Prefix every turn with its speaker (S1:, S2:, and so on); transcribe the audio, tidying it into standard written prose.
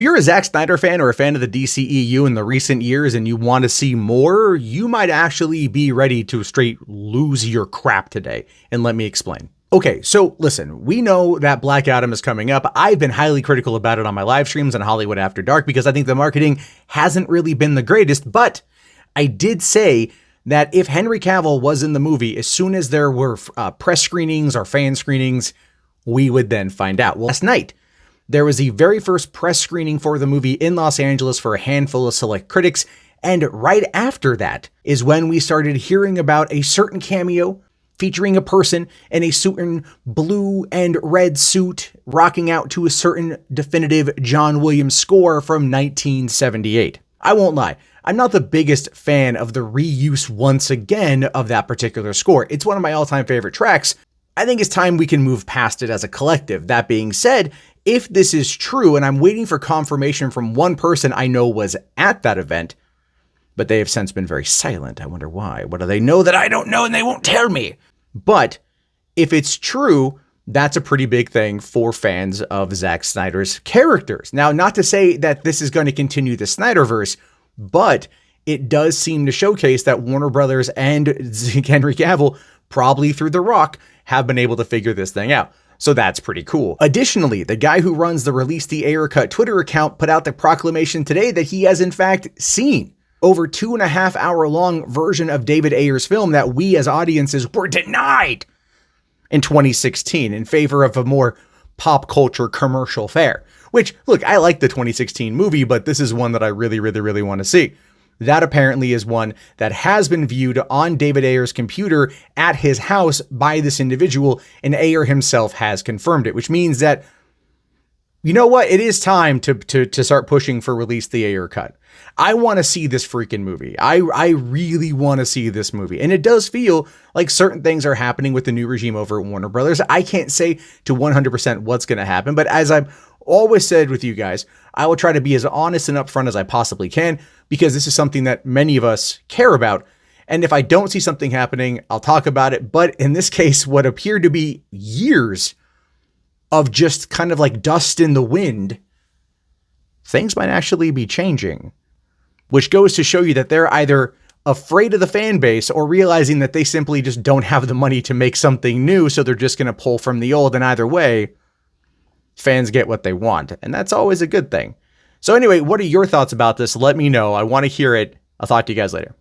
S1: If you're a Zack Snyder fan or a fan of the DCEU in the recent years and you want to see more, you might actually be ready to straight lose your crap today. And let me explain. Okay, so listen, we know that Black Adam is coming up. I've been highly critical about it on my live streams on Hollywood After Dark because I think the marketing hasn't really been the greatest, but I did say that if Henry Cavill was in the movie, as soon as there were press screenings or fan screenings, we would then find out. Well, last night, there was the very first press screening for the movie in Los Angeles for a handful of select critics, and right after that is when we started hearing about a certain cameo featuring a person in a certain blue and red suit rocking out to a certain definitive John Williams score from 1978. I won't lie, I'm not the biggest fan of the reuse once again of that particular score. It's one of my all-time favorite tracks. I think it's time we can move past it as a collective. That being said, if this is true, and I'm waiting for confirmation from one person I know was at that event, but they have since been very silent. I wonder why. What do they know that I don't know and they won't tell me? But if it's true, that's a pretty big thing for fans of Zack Snyder's characters. Now, not to say that this is going to continue the Snyderverse, but it does seem to showcase that Warner Brothers and Henry Cavill, probably through The Rock, have been able to figure this thing out. So that's pretty cool. Additionally, the guy who runs the Release the Ayer Cut Twitter account put out the proclamation today that he has in fact seen over 2.5 hour long version of David Ayer's film that we as audiences were denied in 2016 in favor of a more pop culture commercial fare. Which, look, I like the 2016 movie, but this is one that I really want to see. That apparently is one that has been viewed on David Ayer's computer at his house by this individual, and Ayer himself has confirmed it, which means that, you know what? It is time to start pushing for Release the Ayer Cut. I want to see this freaking movie. I really want to see this movie. And it does feel like certain things are happening with the new regime over at Warner Brothers. I can't say to 100% what's going to happen, but as I've always said with you guys, I will try to be as honest and upfront as I possibly can, because this is something that many of us care about. And if I don't see something happening, I'll talk about it. But in this case, what appeared to be years of just kind of like dust in the wind, things might actually be changing, which goes to show you that they're either afraid of the fan base or realizing that they simply just don't have the money to make something new. So they're just going to pull from the old. And either way, fans get what they want. And that's always a good thing. So anyway, what are your thoughts about this? Let me know. I want to hear it. I'll talk to you guys later.